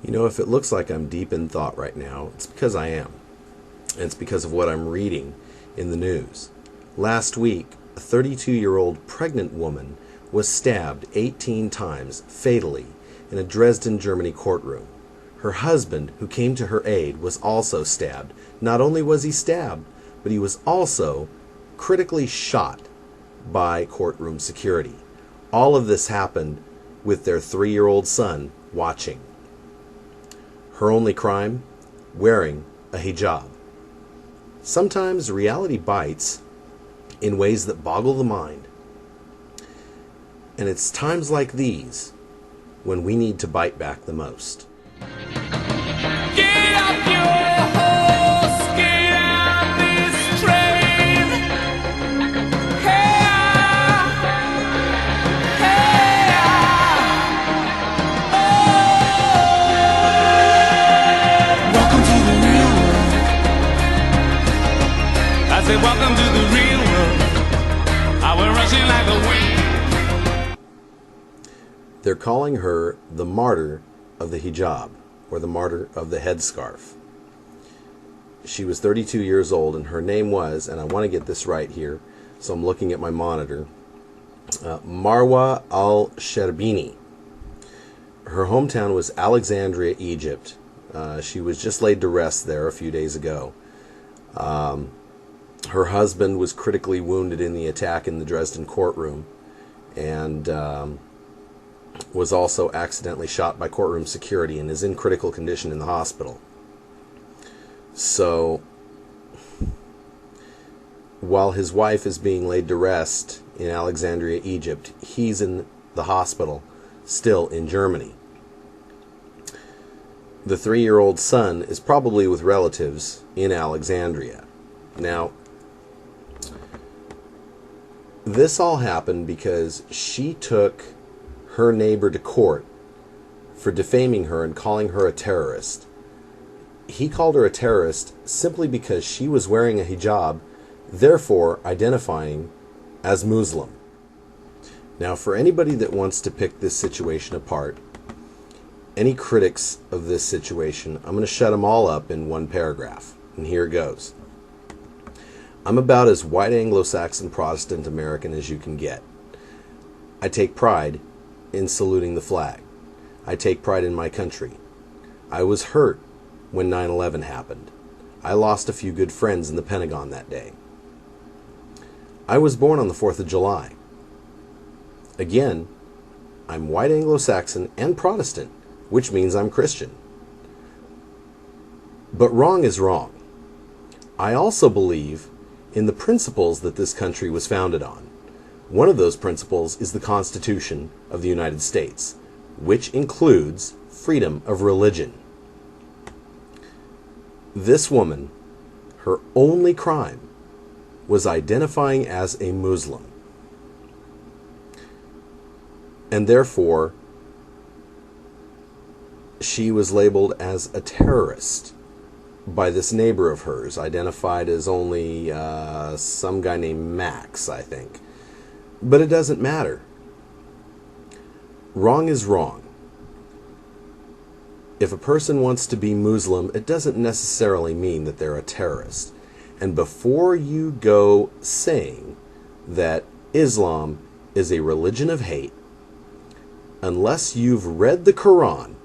You know, if it looks like I'm deep in thought right now, it's because I am. And it's because of what I'm reading in the news. Last week, a 32-year-old pregnant woman was stabbed 18 times fatally in a Dresden, Germany courtroom. Her husband, who came to her aid, was also stabbed. Not only was he stabbed, but he was also critically shot by courtroom security. All of this happened with their 3-year-old son watching. Her only crime? Wearing a hijab. Sometimes reality bites in ways that boggle the mind. And it's times like these when we need to bite back the most. Get up your horse, get on this train. Hey, hey, welcome to the real world. I say welcome to the real world. I went rushing like the wind. They're calling her the martyr of the hijab, or the martyr of the headscarf. She was 32 years old, and her name was, and I want to get this right here, so I'm looking at my monitor, Marwa al Sherbini. Her hometown was Alexandria, Egypt. She was just laid to rest there a few days ago. Her husband was critically wounded in the attack in the Dresden courtroom, and was also accidentally shot by courtroom security and is in critical condition in the hospital. So, while his wife is being laid to rest in Alexandria, Egypt, he's in the hospital, still in Germany. The 3-year-old son is probably with relatives in Alexandria. Now, this all happened because she took her neighbor to court for defaming her and calling her a terrorist. He called her a terrorist simply because she was wearing a hijab, therefore identifying as Muslim. Now, for anybody that wants to pick this situation apart, any critics of this situation, I'm going to shut them all up in one paragraph. And here it goes. I'm about as white Anglo-Saxon Protestant American as you can get. I take pride in saluting the flag. I take pride in my country. I was hurt when 9/11 happened. I lost a few good friends in the Pentagon that day. I was born on the 4th of July. Again, I'm white Anglo-Saxon and Protestant, which means I'm Christian. But wrong is wrong. I also believe in the principles that this country was founded on. One of those principles is the Constitution of the United States, which includes freedom of religion. This woman, her only crime was identifying as a Muslim. And therefore, she was labeled as a terrorist by this neighbor of hers, identified as only some guy named Max, I think. But it doesn't matter. Wrong is wrong. If a person wants to be Muslim, it doesn't necessarily mean that they're a terrorist. And before you go saying that Islam is a religion of hate, unless you've read the Quran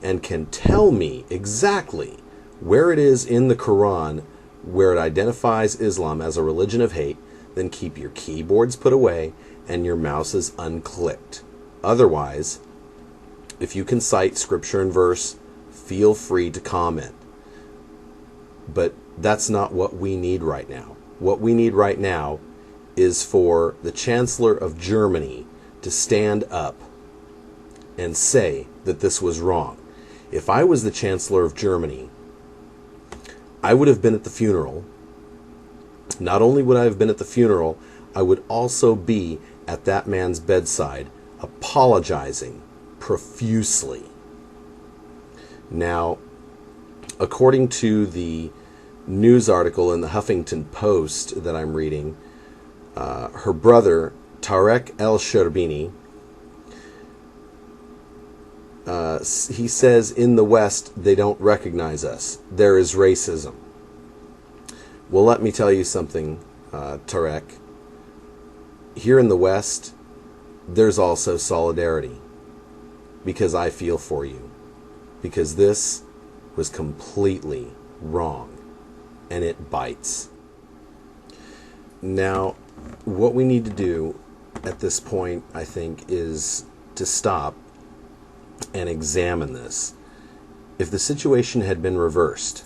and can tell me exactly where it is in the Quran where it identifies Islam as a religion of hate, then keep your keyboards put away and your mouses unclicked. Otherwise, if you can cite scripture and verse, feel free to comment. But that's not what we need right now. What we need right now is for the Chancellor of Germany to stand up and say that this was wrong. If I was the Chancellor of Germany, I would have been at the funeral. Not only would I have been at the funeral, I would also be at that man's bedside, apologizing profusely. Now, according to the news article in the Huffington Post that I'm reading, her brother, Marwa al Sherbini, He says in the West they don't recognize us. There is racism. Well, let me tell you something, Tarek. Here in the West, there's also solidarity. Because I feel for you. Because this was completely wrong. And it bites. Now, what we need to do at this point, I think, is to stop and examine this. If the situation had been reversed,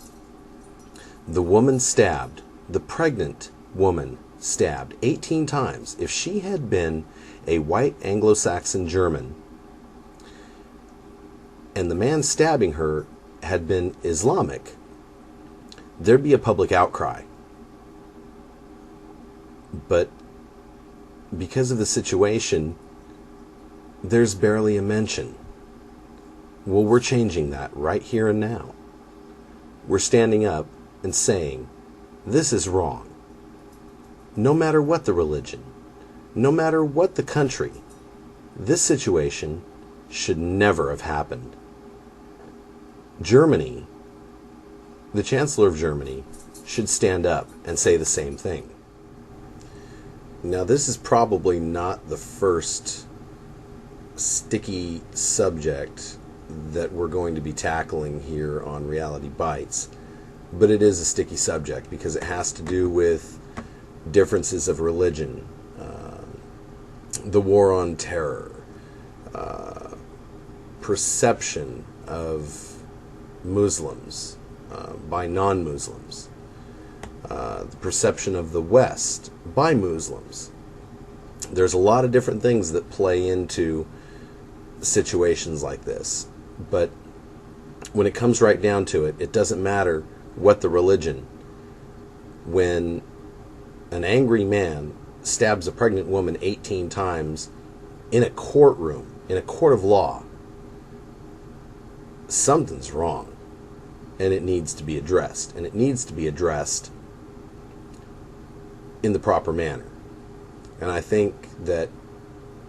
the woman stabbed, the pregnant woman stabbed 18 times. If she had been a white Anglo-Saxon German, and the man stabbing her had been Islamic, there'd be a public outcry. But because of the situation, there's barely a mention. Well, we're changing that right here and now. We're standing up and saying, this is wrong. No matter what the religion, no matter what the country, this situation should never have happened. Germany, the Chancellor of Germany, should stand up and say the same thing. Now, this is probably not the first sticky subject that we're going to be tackling here on Reality Bites, but it is a sticky subject because it has to do with differences of religion, the war on terror, perception of Muslims by non-Muslims, the perception of the West by Muslims. There's a lot of different things that play into situations like this. But when it comes right down to it, it doesn't matter what the religion. When an angry man stabs a pregnant woman 18 times in a courtroom, in a court of law, something's wrong. And it needs to be addressed. And it needs to be addressed in the proper manner. And I think that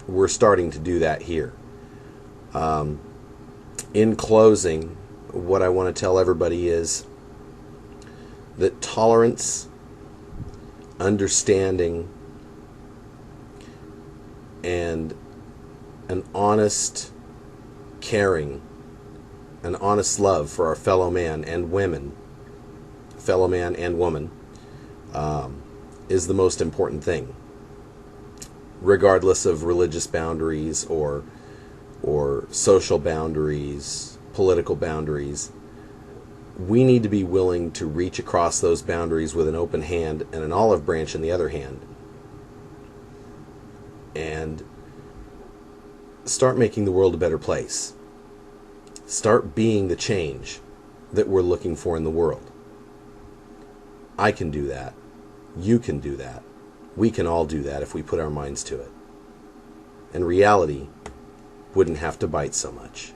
we're starting to do that here. In closing, what I want to tell everybody is that tolerance, understanding, and an honest caring, an honest love for our fellow man and women, is the most important thing, regardless of religious boundaries or social boundaries, political boundaries. We need to be willing to reach across those boundaries with an open hand and an olive branch in the other hand, and start making the world a better place. Start being the change that we're looking for in the world. I can do that. You can do that. We can all do that if we put our minds to it. And reality wouldn't have to bite so much.